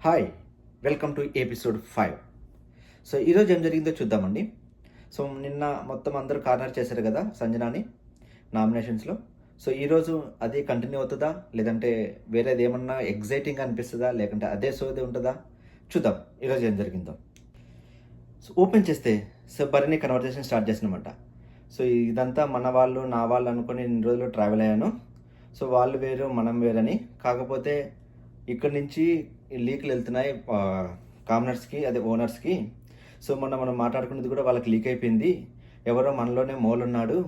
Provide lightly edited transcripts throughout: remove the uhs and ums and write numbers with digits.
Hi, welcome to episode 5. So ఈరోజు ఏం జరిగిందో చూద్దామండి. సో నిన్న మొత్తం అందరూ కార్నర్ చేశారు కదా సంజనాని నామినేషన్స్లో. సో ఈరోజు అది కంటిన్యూ అవుతుందా, లేదంటే వేరేది ఏమన్నా ఎగ్జైటింగ్ అనిపిస్తుందా, లేకుంటే అదే సోది ఉంటుందా చూద్దాం ఈరోజు ఏం జరిగిందో. సో ఓపెన్ చేస్తే సో బరిని కన్వర్జేషన్ స్టార్ట్ చేసినమాట. సో ఇదంతా మన వాళ్ళు నా వాళ్ళు అనుకుని ఇన్ని రోజులు ట్రావెల్ అయ్యాను. సో వాళ్ళు వేరు మనం వేరని. కాకపోతే ఇక్కడి నుంచి లీక్లు వెళ్తున్నాయి కామనర్స్కి, అదే ఓనర్స్కి. సో మనం మాట్లాడుకున్నది కూడా వాళ్ళకి లీక్ అయిపోయింది. ఎవరో మనలోనే మోలున్నాడు,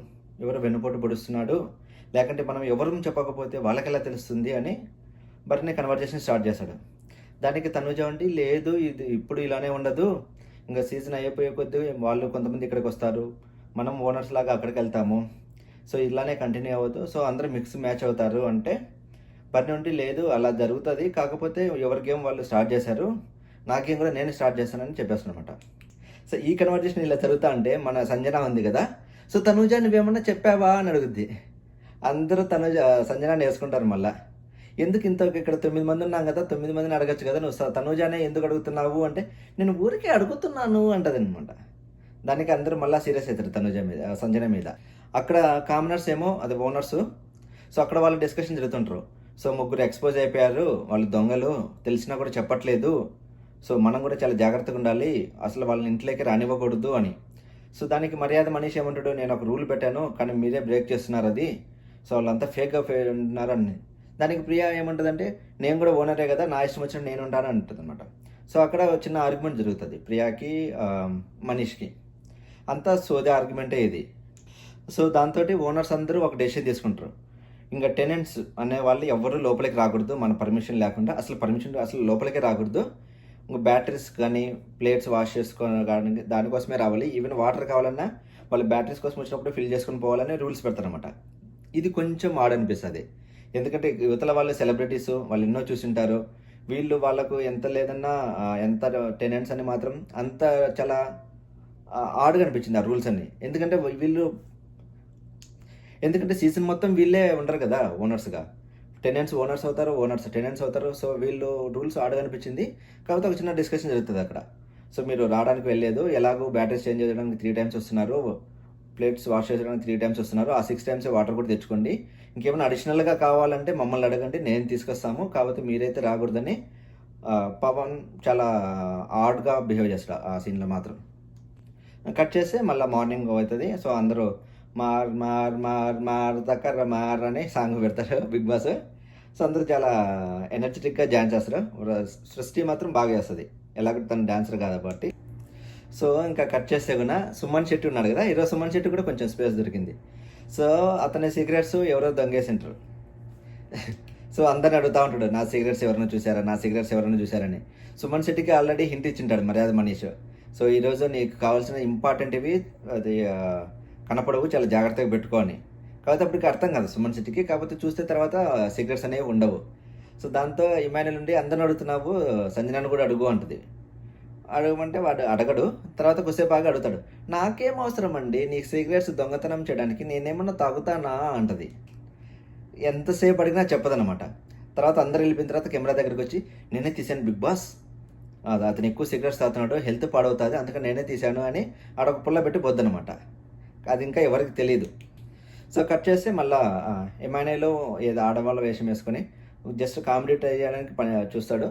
ఎవరో వెన్నుపోటు పొడుస్తున్నాడు, లేకంటే మనం ఎవరు చెప్పకపోతే వాళ్ళకి ఎలా తెలుస్తుంది అని బరిని కన్వర్జేషన్ స్టార్ట్ చేశాడు. దానికి తనుజ ఉండి లేదు, ఇది ఇప్పుడు ఇలానే ఉండదు, ఇంకా సీజన్ అయిపోయే కొద్దీ వాళ్ళు కొంతమంది ఇక్కడికి వస్తారు, మనం ఓనర్స్ లాగా అక్కడికి వెళ్తాము, సో ఇలానే కంటిన్యూ అవ్వదు, సో అందరూ మిక్స్ మ్యాచ్ అవుతారు అంటే బర్ని ఉండి లేదు అలా జరుగుతుంది, కాకపోతే ఎవరి గేమ్ వాళ్ళు స్టార్ట్ చేశారు, నా గేమ్ కూడా నేను స్టార్ట్ చేస్తానని చెప్పేస్తున్నమాట. సో ఈ కన్వర్జేషన్ ఇలా జరుగుతా అంటే మన సంజన ఉంది కదా, సో తనుజ నువ్వేమన్నా చెప్పావా అని అడుగుద్ది. అందరూ సంజనాన్ని వేసుకుంటారు మళ్ళీ. ఎందుకు ఇంత ఇక్కడ 9 మంది ఉన్నాం కదా, 9 మందిని అడగచ్చు కదా, నువ్వు తనుజానే ఎందుకు అడుగుతున్నావు అంటే నేను ఊరికే అడుగుతున్నాను అంటది అనమాట. దానికి అందరూ మళ్ళీ సీరియస్ అవుతారు తనుజ మీద, సంజన మీద. అక్కడ కామనర్స్ ఏమో అది ఓనర్స్, సో అక్కడ వాళ్ళు డిస్కషన్ జరుగుతుంటారు. సో ముగ్గురు ఎక్స్పోజ్ అయిపోయారు, వాళ్ళు దొంగలు, తెలిసినా కూడా చెప్పట్లేదు, సో మనం కూడా చాలా జాగ్రత్తగా ఉండాలి, అసలు వాళ్ళని ఇంట్లోకి రానివ్వకూడదు అని. సో దానికి మర్యాద మనీష్ ఏమంటాడు, నేను ఒక రూల్ పెట్టాను కానీ మీరే బ్రేక్ చేస్తున్నారు అది, సో వాళ్ళంతా ఫేక్గా ఉంటున్నారు అని. దానికి ప్రియా ఏమంటుందంటే నేను కూడా ఓనరే కదా, నా ఇష్టం వచ్చిన నేను ఉంటాను అంటుంది అనమాట. సో అక్కడ చిన్న ఆర్గ్యుమెంట్ జరుగుతుంది ప్రియాకి మనీష్కి. అంతా సోదే ఆర్గ్యుమెంటే ఇది. సో దాంతో ఓనర్స్ అందరూ ఒక డెసిషన్ తీసుకుంటారు, ఇంకా టెనెంట్స్ అనే వాళ్ళు ఎవరు లోపలికి రాకూడదు మన పర్మిషన్ లేకుండా, అసలు లోపలికే రాకూడదు. ఇంకా బ్యాటరీస్ కానీ ప్లేట్స్ వాష్ చేసుకోవడం కానీ దానికోసమే రావాలి. ఈవెన్ వాటర్ కావాలన్నా వాళ్ళు బ్యాటరీస్ కోసం వచ్చినప్పుడు ఫిల్ చేసుకొని పోవాలని రూల్స్ పెడతారనమాట. ఇది కొంచెం ఆడనిపిస్తుంది, ఎందుకంటే యువతల వాళ్ళు సెలబ్రిటీస్, వాళ్ళు ఎన్నో చూసింటారు, వీళ్ళు వాళ్ళకు ఎంత లేదన్నా ఎంత టెనెంట్స్ అని మాత్రం అంత చాలా ఆడుగా అనిపించింది ఆ రూల్స్ అన్ని. ఎందుకంటే సీజన్ మొత్తం వీళ్ళే ఉండరు కదా ఓనర్స్గా, టెనెంట్స్ ఓనర్స్ అవుతారు, ఓనర్స్ టెనెంట్స్ అవుతారు. సో వీళ్ళు రూల్స్ ఆడుగా అనిపించింది. కాకపోతే ఒక చిన్న డిస్కషన్ జరుగుతుంది అక్కడ. సో మీరు రావడానికి వెళ్ళలేదు, ఎలాగో బ్యాటరీస్ చేంజ్ చేయడానికి 3 times వస్తున్నారు, ప్లేట్స్ వాష్ చేయడానికి 3 times వస్తున్నారు, ఆ 6 times వాటర్ కూడా తెచ్చుకోండి, ఇంకేమైనా అడిషనల్గా కావాలంటే మమ్మల్ని అడగండి, నేను తీసుకొస్తాము, కాకపోతే మీరైతే రాకూడదని పవన్ చాలా ఆడ్గా బిహేవ్ చేస్తాడు ఆ సీన్లో మాత్రం. కట్ చేస్తే మళ్ళీ మార్నింగ్ అవుతుంది. సో అందరూ మార్ మార్ మార్ మార్ దక్కర మార్ అని సాంగ్ పెడతారు బిగ్ బాస్. సో అందరూ చాలా ఎనర్జెటిక్గా డ్యాన్స్ చేస్తారు. సృష్టి మాత్రం బాగా చేస్తుంది, ఎలాగో తను డాన్సర్ కాబట్టి. సో ఇంకా కట్ చేస్తే కూడా సుమన్ శెట్టి ఉన్నాడు కదా, ఈరోజు సుమన్ శెట్టి కూడా కొంచెం స్పేస్ దొరికింది. సో అతని సీక్రెట్స్ ఎవరో దొంగేసింటారు. సో అందరిని అడుగుతూ ఉంటాడు, నా సీక్రెట్స్ ఎవరైనా చూసారని. సుమన్ శెట్టికి ఆల్రెడీ హింట్ ఇచ్చింటాడు మర్యాద మనీష్. సో ఈరోజు నీకు కావాల్సిన ఇంపార్టెంట్ ఇవి అది కనపడవు, చాలా జాగ్రత్తగా పెట్టుకోని. కాకపోతే అప్పటికి అర్థం కాదు సుమన్ శెట్టికి, కాకపోతే చూస్తే తర్వాత సీక్రెట్స్ అనేవి ఉండవు. సో దాంతో ఇమాన్యుల్ నుండి అందరిని అడుగుతున్నావు, సంజనాన్ని కూడా అడుగు అంటుంది. అడగమంటే వాడు అడగడు, తర్వాత కొద్దిసేపు బాగా అడుగుతాడు, నాకేం అవసరం అండి నీకు సీక్రెట్స్ దొంగతనం చేయడానికి, నేనేమన్నా తాగుతానా అంటది. ఎంతసేపు అడిగినా చెప్పదనమాట. తర్వాత అందరు వెళ్ళిపోయిన తర్వాత కెమెరా దగ్గరికి వచ్చి నేనే తీశాను బిగ్ బాస్, అతను ఎక్కువ సిగరెట్స్ తాగుతున్నాడు, హెల్త్ పాడవుతుంది, అందుకని నేనే తీశాను అని ఆడొక పుల్ల పెట్టి పోద్దనమాట. అది ఇంకా ఎవరికి తెలియదు. సో కట్ చేస్తే మళ్ళీ ఎమ్ఐనేలో ఏదో ఆడవాళ్ళ వేషం వేసుకొని జస్ట్ కామెడీ ట్రై చేయడానికి చూస్తాడు,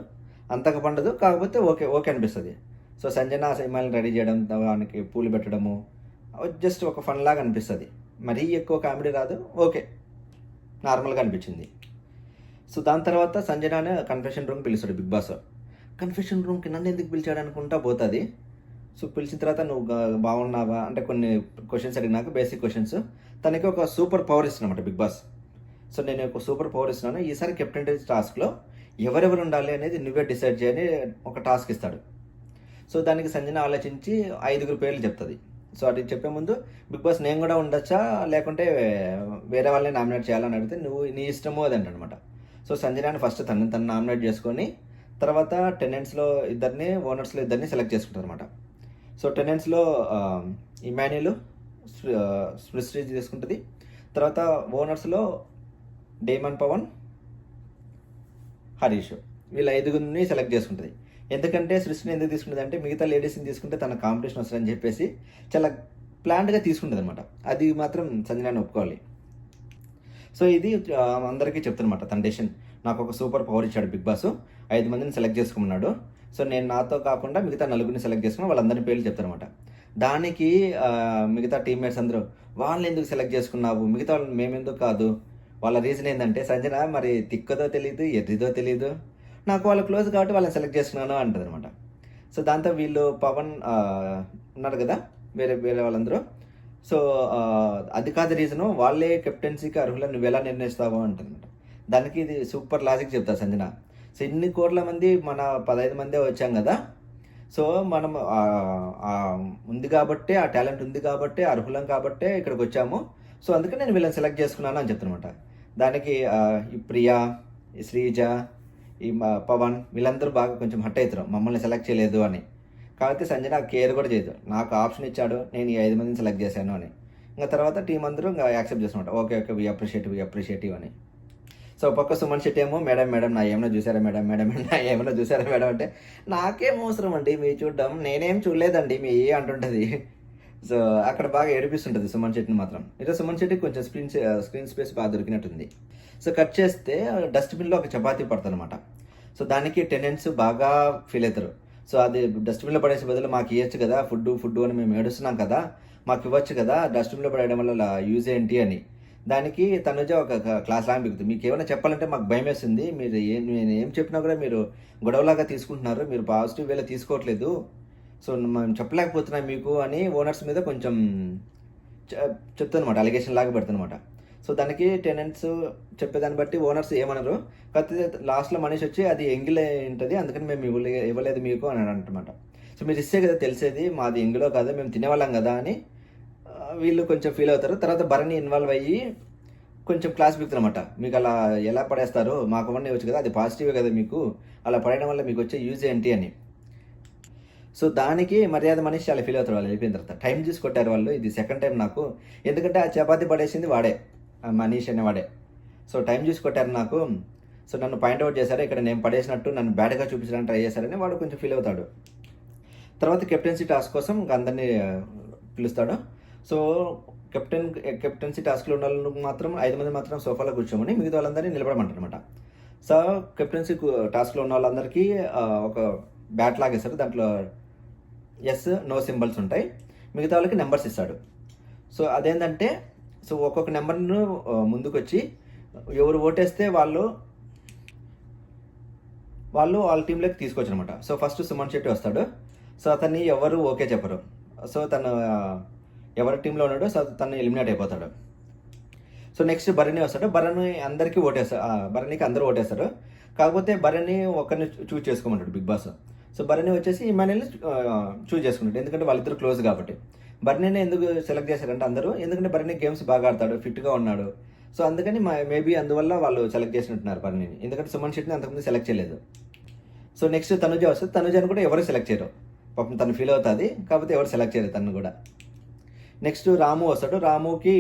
అంతకు పండదు, కాకపోతే ఓకే అనిపిస్తుంది. సో సంజన ఎమ్ఐని రెడీ చేయడం, దానికి పూలు పెట్టడము జస్ట్ ఒక ఫన్ లాగా అనిపిస్తుంది, మరీ ఎక్కువ కామెడీ రాదు, ఓకే నార్మల్గా అనిపించింది. సో దాని తర్వాత సంజనానే కన్ఫెషన్ రూమ్ పిలుస్తాడు బిగ్ బాస్. కన్ఫెషన్ రూమ్కి నన్ను ఎందుకు పిలిచాడు అనుకుంటా పోతుంది. సో పిలిచిన తర్వాత నువ్వు బాగున్నావా అంటే కొన్ని క్వశ్చన్స్ అడిగినాక, బేసిక్ క్వశ్చన్స్. తనకి ఒక సూపర్ పవర్ ఇస్తున్నమాట బిగ్ బాస్. సో నేను ఒక సూపర్ పవర్ ఇస్తున్నాను, ఈసారి కెప్టెన్ టాస్క్లో ఎవరెవరు ఉండాలి అనేది నువ్వే డిసైడ్ చేయని ఒక టాస్క్ ఇస్తాడు. సో దానికి సంజన ఆలోచించి 5 పేర్లు చెప్తుంది. సో అది చెప్పే ముందు బిగ్ బాస్ నేను కూడా ఉండొచ్చా లేకుంటే వేరే వాళ్ళని నామినేట్ చేయాలని అడిగితే నువ్వు నీ ఇష్టము అది అంటనమాట. సో సంజనాని ఫస్ట్ తను నామినేట్ చేసుకొని తర్వాత టెనెంట్స్లో ఇద్దరిని, ఓనర్స్లో ఇద్దరిని సెలెక్ట్ చేసుకుంటారు అనమాట. సో టెనెంట్స్లో ఇమాన్యుల్, సృష్టి తీసుకుంటుంది. తర్వాత ఓనర్స్లో డేమన్ పవన్, హరీష్, వీళ్ళ 5గురిని సెలెక్ట్ చేసుకుంటుంది. ఎందుకంటే సృష్టిని ఎందుకు తీసుకుంటుంది అంటే మిగతా లేడీస్ని తీసుకుంటే తన కాంపిటీషన్ వస్తుందని చెప్పేసి చాలా ప్లాన్డ్గా తీసుకుంటుంది అనమాట. అది మాత్రం సంజనాని ఒప్పుకోవాలి. సో ఇది అందరికీ చెప్తానమాట తన డెసిషన్. నాకు ఒక సూపర్ పవర్ ఇచ్చాడు బిగ్ బాస్, 5 మందిని సెలెక్ట్ చేసుకోమన్నాడు. సో నేను నాతో కాకుండా మిగతా 4గురిని సెలెక్ట్ చేసుకుని వాళ్ళందరి పేర్లు చెప్తానమాట. దానికి మిగతా టీమ్మేట్స్ అందరూ వాళ్ళని ఎందుకు సెలెక్ట్ చేసుకున్నావు, మిగతా వాళ్ళని మేమెందుకు కాదు. వాళ్ళ రీజన్ ఏంటంటే సంజన మరి తిక్కదో తెలియదు, ఎర్రిదో తెలియదు, నాకు వాళ్ళు క్లోజ్ కాబట్టి వాళ్ళని సెలెక్ట్ చేసుకున్నాను అంటుంది అనమాట. సో దాంతో వీళ్ళు పవన్ ఉన్నారు కదా, వేరే వేరే వాళ్ళందరూ, సో అది కాదు రీజను, వాళ్ళే కెప్టెన్సీకి అర్హులను నువ్వు ఎలా నిర్ణయిస్తావు అంటుందన్నమాట. దానికి ఇది సూపర్ లాజిక్ చెప్తారు సంజన. సో ఇన్ని కోట్ల మంది మన 15 మందే వచ్చాం కదా, సో మనం ఉంది కాబట్టే, ఆ టాలెంట్ ఉంది కాబట్టే, అర్హులం కాబట్టే ఇక్కడికి వచ్చాము. సో అందుకే నేను వీళ్ళని సెలెక్ట్ చేసుకున్నాను అని చెప్తానమాట. దానికి ఈ ప్రియా, ఈ శ్రీజ, ఈ పవన్ వీళ్ళందరూ బాగా కొంచెం హట్ అవుతారు మమ్మల్ని సెలెక్ట్ చేయలేదు అని. కాబట్టి సంజన కేర్ కూడా చేయదు, నాకు ఆప్షన్ ఇచ్చాడు, నేను ఈ 5 మందిని సెలెక్ట్ చేశాను అని. ఇంకా తర్వాత టీం అందరూ ఇంకా యాక్సెప్ట్ చేస్తున్నమాట, ఓకే ఓకే వీ అప్రిషియేటివ్ అని. సో పక్క సుమన్ శెట్టి ఏమో మేడం నా ఏమైనా చూసారా మేడం నా ఏమైనా చూసారా మేడం అంటే, నాకేం అవసరం అండి మీ చూడడం, నేనేం చూడలేదండి మీ అంటుంటుంది. సో అక్కడ బాగా ఏడిపిస్తుంటుంది సుమన్ శెట్టిని మాత్రం. ఇట్లా సుమన్ శెట్టి కొంచెం స్క్రీన్ స్పేస్ బాగా దొరికినట్టుంది. సో కట్ చేస్తే డస్ట్బిన్లో ఒక చపాతీ పడుతుంది అనమాట. సో దానికి టెనెంట్స్ బాగా ఫీల్ అవుతారు. సో అది డస్ట్బిన్లో పడేసే బదులు మాకు ఇవ్వచ్చు కదా, ఫుడ్ అని మేము ఏడుస్తున్నాం కదా, మాకు ఇవ్వచ్చు కదా, డస్ట్బిన్లో పడేయడం వల్ల యూజ్ ఏంటి అని. దానికి తనుజ ఒక క్లాస్ లాగా బిగుతుంది, మీకు ఏమైనా చెప్పాలంటే మాకు భయం వేస్తుంది, మీరు నేను ఏం చెప్పినా కూడా మీరు గొడవలాగా తీసుకుంటున్నారు, మీరు పాజిటివ్ వేలో తీసుకోవట్లేదు, సో మేము చెప్పలేకపోతున్నాం మీకు అని ఓనర్స్ మీద కొంచెం చెప్తానమాట, అలిగేషన్ లాగా పెడుతుందన్నమాట. సో దానికి టెనెంట్స్ చెప్పేదాన్ని బట్టి ఓనర్స్ ఏమనరు, కాకపోతే లాస్ట్లో మనిషి వచ్చి అది ఎంగిలే ఉంటుంది, అందుకని మేము ఇవ్వలేదు మీకు అని అంటమాట. సో మీరు ఇస్తే కదా తెలిసేది, మాది ఎంగిలో కాదు, మేము తినేవాళ్ళం కదా అని వీళ్ళు కొంచెం ఫీల్ అవుతారు. తర్వాత భరణి ఇన్వాల్వ్ అయ్యి కొంచెం క్లాస్ బిగుతారన్నమాట, మీకు అలా ఎలా పడేస్తారు, మాకు అవన్నీ వచ్చు కదా, అది పాజిటివే కదా మీకు, అలా పడేయడం వల్ల మీకు వచ్చే యూజ్ ఏంటి అని. సో దానికి మర్యాద మనిషి చాలా ఫీల్ అవుతారు వాళ్ళు వెళ్ళిపోయిన తర్వాత. టైం చూసి కొట్టారు వాళ్ళు, ఇది సెకండ్ టైం నాకు, ఎందుకంటే ఆ చపాతీ పడేసింది వాడే, మనీష్ అనేవాడే. సో టైం చూసి కొట్టారు నాకు, సో నన్ను పాయింట్అవుట్ చేశారు, ఇక్కడ నేను పడేసినట్టు నన్ను బ్యాడ్గా చూపించడానికి ట్రై చేశారని వాడు కొంచెం ఫీల్ అవుతాడు. తర్వాత కెప్టెన్సీ టాస్క్ కోసం అందరినీ పిలుస్తాడు. సో కెప్టెన్సీ టాస్క్లో ఉన్న వాళ్ళకి మాత్రం 5 మంది మాత్రం సోఫాలో కూర్చోమని మిగతా వాళ్ళందరినీ నిలబడమంటారు అనమాట. సో కెప్టెన్సీ టాస్క్లో ఉన్న వాళ్ళందరికీ ఒక బ్యాట్ లాగేస్తారు, దాంట్లో ఎస్ నో సింబల్స్ ఉంటాయి, మిగతా వాళ్ళకి నెంబర్స్ ఇస్తాడు. సో అదేంటంటే, సో ఒక్కొక్క నెంబర్ను ముందుకు వచ్చి ఎవరు ఓటేస్తే వాళ్ళు వాళ్ళ టీంలోకి తీసుకోవచ్చు అనమాట. సో ఫస్ట్ సుమన్ శెట్టి వస్తాడు. సో అతన్ని ఎవరు ఓకే చెప్పరు. సో తను ఎవరి టీంలో ఉన్నాడో సో తను ఎలిమినేట్ అయిపోతాడు. సో నెక్స్ట్ భరణి వస్తాడు. భరణి అందరికీ భరణికి అందరూ ఓటేస్తారు, కాకపోతే భరణి ఒక్కరిని చూజ్ చేసుకోమంటాడు బిగ్ బాస్. సో భరణి వచ్చేసి ఇమాన్యుల్ని చూజ్ చేసుకుంటాడు, ఎందుకంటే వాళ్ళిద్దరు క్లోజ్ కాబట్టి. భరణిని ఎందుకు సెలెక్ట్ చేశారంటే అందరూ, ఎందుకంటే భరణి గేమ్స్ బాగా ఆడతాడు, ఫిట్గా ఉన్నాడు. సో అందుకని మేబీ అందువల్ల వాళ్ళు సెలెక్ట్ చేసినట్టున్నారు భరణిని, ఎందుకంటే సుమన్ శెట్టిని అంతకుముందు సెలెక్ట్ చేయలేదు. సో నెక్స్ట్ తనుజ వస్తుంది. తనుజని కూడా ఎవరు సెలెక్ట్ చేయరు, పాపం తను ఫీల్ అవుతుంది, కాకపోతే ఎవరు సెలెక్ట్ చేయరు తను కూడా. నెక్స్ట్ రాము వస్తాడు. రాముకి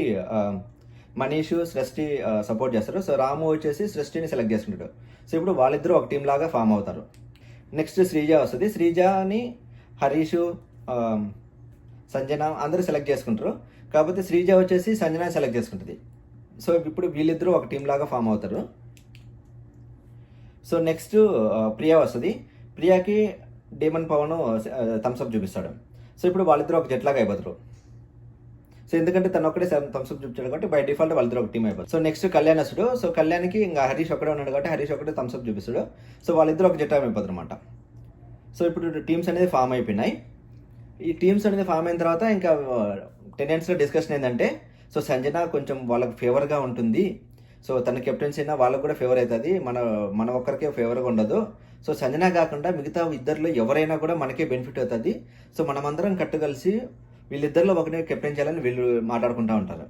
మనీష్ సృష్టి సపోర్ట్ చేస్తారు. సో రాము వచ్చేసి సృష్టిని సెలెక్ట్ చేసుకుంటాడు. సో ఇప్పుడు వాళ్ళిద్దరూ ఒక టీం లాగా ఫామ్ అవుతారు. నెక్స్ట్ శ్రీజ వస్తుంది. శ్రీజని హరీష్, సంజన అందరూ సెలెక్ట్ చేసుకుంటారు, కాకపోతే శ్రీజ వచ్చేసి సంజన సెలెక్ట్ చేసుకుంటుంది. సో ఇప్పుడు వీళ్ళిద్దరూ ఒక టీం లాగా ఫామ్ అవుతారు. సో నెక్స్ట్ ప్రియా వస్తుంది. ప్రియాకి డేమన్ పవన్ థమ్స్అప్ చూపిస్తాడు. సో ఇప్పుడు వాళ్ళిద్దరూ ఒక జట్లాగా అయిపోతారు. సో ఎందుకంటే తను ఒక్కడే థమ్స్అప్ చూపించాడు కాబట్టి బై డిఫాల్ట్ వాళ్ళిద్దరు ఒక టీం అయిపోతారు. సో నెక్స్ట్ కళ్యాణ్ వస్తాడు. సో కళ్యాణ్కి ఇంకా హరీష్ ఒక్కడే ఉన్నాడు కాబట్టి హరీష్ ఒక్కడే థమ్స్అప్ చూపిస్తాడు. సో వాళ్ళిద్దరూ ఒక జట్టు అయిపోతారు అనమాట. సో ఇప్పుడు టీమ్స్ అనేది ఫామ్ అయిపోయినాయి. ఈ టీమ్స్ అనేది ఫామ్ అయిన తర్వాత ఇంకా టెనెంట్స్లో డిస్కషన్ ఏంటంటే, సో సంజన కొంచెం వాళ్ళకి ఫేవర్గా ఉంటుంది, సో తన కెప్టెన్సీ అయినా వాళ్ళకు కూడా ఫేవర్ అవుతుంది, మన ఒక్కరికే ఫేవర్గా ఉండదు. సో సంజన కాకుండా మిగతా ఇద్దరిలో ఎవరైనా కూడా మనకే బెనిఫిట్ అవుతుంది. సో మనమందరం కట్టుకలిసి వీళ్ళిద్దరిలో ఒకటే కెప్టెన్ చేయాలని వీళ్ళు మాట్లాడుకుంటూ ఉంటారు.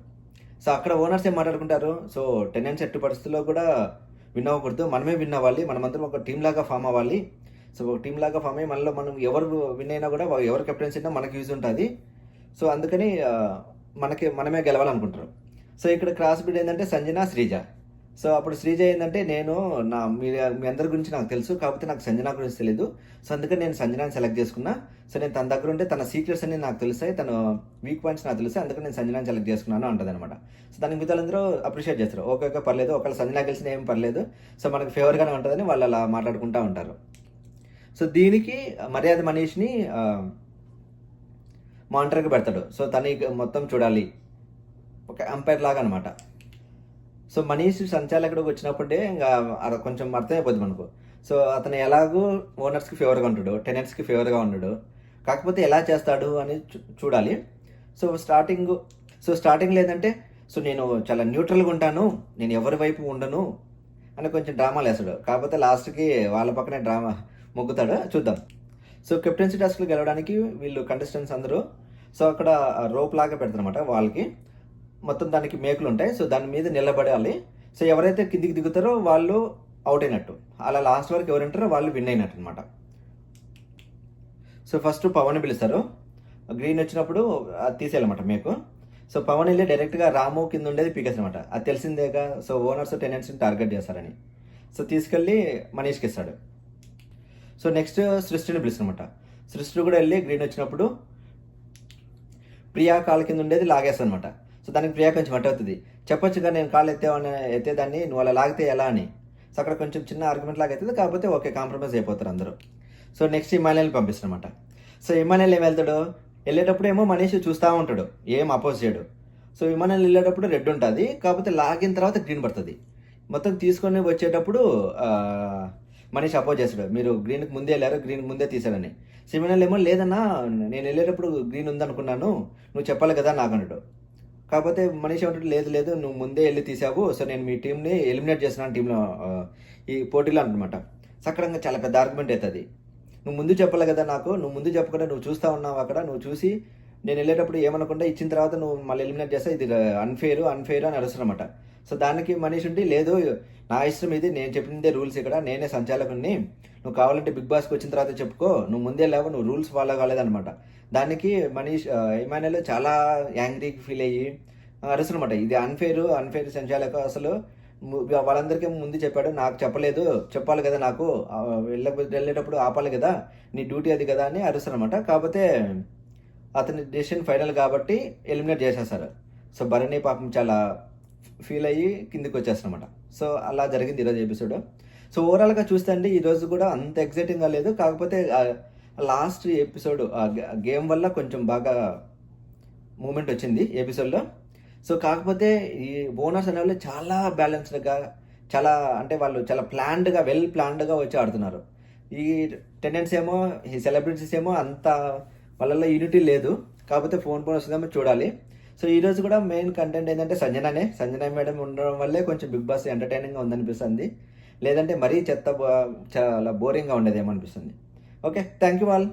సో అక్కడ ఓనర్స్ ఏం మాట్లాడుకుంటారు, సో టెనెంట్స్ ఎట్టి పరిస్థితుల్లో కూడా విన్ అవ్వకూడదు, మనమే విన్ అవ్వాలి, మనమందరం ఒక టీం లాగా ఫామ్ అవ్వాలి. సో ఒక టీం లాగా ఫామ్ అయ్యి మనలో మనం ఎవరు విన్ అయినా కూడా ఎవరు కెప్టెన్సీ అయినా మనకి యూజ్ ఉంటుంది. సో అందుకని మనమే గెలవాలనుకుంటారు. సో ఇక్కడ క్రాస్ బిడ్ ఏంటంటే సంజన శ్రీజ. సో అప్పుడు శ్రీజ ఏంటంటే నేను మీ అందరి గురించి నాకు తెలుసు, కాకపోతే నాకు సంజన గురించి తెలియదు. సో అందుకని నేను సంజనాని సెలెక్ట్ చేసుకున్నా. సో నేను తన దగ్గర ఉంటే తన సీక్రెట్స్ అన్ని నాకు తెలుస్తాయి, తన వీక్ పాయింట్స్ నాకు తెలుస్తాయి, అందుకని నేను సంజనాని సెలెక్ట్ చేసుకున్నాను అంటది అనమాట. సో దానికి మిగతాలందరూ అప్రిషియేట్ చేస్తారు. ఓకే ఓకే పర్లేదు, ఒకవేళ సంజన గెలిచిన ఏం పర్లేదు, సో మనకు ఫేవర్గానే ఉంటుందని వాళ్ళు అలా మాట్లాడుకుంటూ ఉంటారు. సో దీనికి మర్యాద మనీష్ని మానిటర్కి పెడతాడు. సో తను మొత్తం చూడాలి, ఒక అంపైర్ లాగా అనమాట. సో మనీష్ సంచాలకుడికి వచ్చినప్పుడే ఇంకా కొంచెం అర్థమైపోద్ది మనకు. సో అతను ఎలాగో ఓనర్స్కి ఫేవర్గా ఉంటాడు, టెనెంట్స్కి ఫేవర్గా ఉన్నాడు, కాకపోతే ఎలా చేస్తాడు అని చూడాలి. సో స్టార్టింగ్లో ఏంటంటే సో నేను చాలా న్యూట్రల్గా ఉంటాను, నేను ఎవరి వైపు ఉండను అని కొంచెం డ్రామాలు వేస్తాడు. కాకపోతే లాస్ట్కి వాళ్ళ పక్కనే డ్రామా మొగ్గుతాడు. చూద్దాం. సో కెప్టెన్సీ టాస్క్లు గెలవడానికి వీళ్ళు కంటెస్టెంట్స్ అందరూ సో అక్కడ రోప్ లాగా పెడతారనమాట వాళ్ళకి. మొత్తం దానికి మేకులు ఉంటాయి. సో దాని మీద నిలబడాలి. సో ఎవరైతే కిందికి దిగుతారో వాళ్ళు అవుట్ అయినట్టు, అలా లాస్ట్ వరకు ఎవరు ఉంటారో వాళ్ళు విన్ అయినట్టు అనమాట. సో ఫస్ట్ పవన్ పిలుస్తారు. గ్రీన్ వచ్చినప్పుడు అది తీసేయాలన్నమాట మేకు. సో పవన్ వెళ్ళి డైరెక్ట్గా రాము కింద ఉండేది పీకేస్తారనమాట. అది తెలిసిందేగా. సో ఓనర్స్ టెనెంట్స్ని టార్గెట్ చేస్తారని సో తీసుకెళ్ళి మనీష్కి ఇస్తాడు. సో నెక్స్ట్ సృష్టిని పిలుస్తారనమాట. సృష్టి కూడా వెళ్ళి గ్రీన్ వచ్చినప్పుడు ప్రియా కాళ్ళ కింద ఉండేది లాగేస్తాను అనమాట. సో దానికి ప్రియా కొంచెం అట్ అవుతుంది. చెప్పొచ్చుగా నేను కాళ్ళు ఎత్తేదాన్ని, నువ్వు అలా లాగితే ఎలా అని. సో అక్కడ కొంచెం చిన్న ఆర్గ్యుమెంట్ లాగా అవుతుంది, కాకపోతే ఓకే కాంప్రమైజ్ అయిపోతారు అందరూ. సో నెక్స్ట్ ఇమాన్యుయల్ని పంపిస్తారనమాట. సో ఇమాన్యుయల్ ఏం వెళ్తాడు, వెళ్ళేటప్పుడు ఏమో మనీష్ చూస్తూ ఉంటాడు, ఏం అపోజ్ చేయడు. సో ఇమాన్యుయల్ వెళ్ళేటప్పుడు రెడ్ ఉంటుంది, కాకపోతే లాగిన తర్వాత గ్రీన్ పడుతుంది. మొత్తం తీసుకొని వచ్చేటప్పుడు మనీష్ అపోజ్ చేస్తాడు, మీరు గ్రీన్కి ముందే వెళ్ళారు, గ్రీన్కి ముందే తీసాడని. ఇమాన్యుయల్ ఏమో లేదన్నా నేను వెళ్ళేటప్పుడు గ్రీన్ ఉందనుకున్నాను, నువ్వు చెప్పాలి కదా నాకు అన్నాడు. కాకపోతే మనీష్ ఏమంటాడు, లేదు నువ్వు ముందే వెళ్ళి తీసావు, సో నేను మీ టీంని ఎలిమినేట్ చేస్తున్నాను టీంలో ఈ పోటీలో అనమాట. సక్రంగా చాలా పెద్ద ఆర్గ్యుమెంట్ అవుతుంది. నువ్వు ముందు చెప్పాలి కదా నాకు, నువ్వు ముందు చెప్పకుండా నువ్వు చూస్తూ ఉన్నావు అక్కడ, నువ్వు చూసి నేను వెళ్ళేటప్పుడు ఏమనుకుంటా ఇచ్చిన తర్వాత నువ్వు మళ్ళీ ఎలిమినేట్ చేస్తా, ఇది అన్ఫేర్ అని అరుస్తున్నమాట. సో దానికి మనీష్ ఉండి, లేదు నా ఇష్టం ఇది, నేను చెప్పిందే రూల్స్, ఇక్కడ నేనే సంచాలకుని, నువ్వు కావాలంటే బిగ్ బాస్కి వచ్చిన తర్వాత చెప్పుకో, నువ్వు ముందే లేవు, నువ్వు రూల్స్ ఫాలో కాలేదనమాట. దానికి మనీష్ ఇమాన్యుయల్ చాలా యాంగ్రీకి ఫీల్ అయ్యి అరుస్తున్నమాట, ఇది అన్ఫేర్ సంచాలక, అసలు వాళ్ళందరికీ ముందు చెప్పాడు, నాకు చెప్పలేదు, చెప్పాలి కదా నాకు, వెళ్ళేటప్పుడు ఆపాలి కదా, నీ డ్యూటీ అది కదా అని అరుస్తారనమాట. కాకపోతే అతని డెసిషన్ ఫైనల్ కాబట్టి ఎలిమినేట్ చేసేస్తారు. సో భరణి పాపం చాలా ఫీల్ అయ్యి కిందికి వచ్చేస్తారనమాట. సో అలా జరిగింది ఈరోజు ఎపిసోడ్. సో ఓవరాల్గా చూస్తే అండి ఈరోజు కూడా అంత ఎగ్జైటింగ్గా లేదు, కాకపోతే లాస్ట్ ఎపిసోడ్ గేమ్ వల్ల కొంచెం బాగా మూమెంట్ వచ్చింది ఎపిసోడ్లో. సో కాకపోతే ఈ ఓనర్స్ అనే వాళ్ళు చాలా బ్యాలెన్స్డ్గా, చాలా అంటే వాళ్ళు చాలా వెల్ ప్లాన్డ్గా వచ్చి ఆడుతున్నారు. ఈ టెనెంట్స్ ఏమో, ఈ సెలబ్రిటీస్ ఏమో అంత వాళ్ళల్లో యూనిటీ లేదు, కాకపోతే ఫోన్ వస్తుందేమో చూడాలి. సో ఈరోజు కూడా మెయిన్ కంటెంట్ ఏంటంటే సంజన మేడం ఉండడం వల్లే కొంచెం బిగ్ బాస్ ఎంటర్టైనింగ్గా ఉందనిపిస్తుంది, లేదంటే మరీ చాలా బోరింగ్గా ఉండేదేమో అనిపిస్తుంది. Okay, thank you all.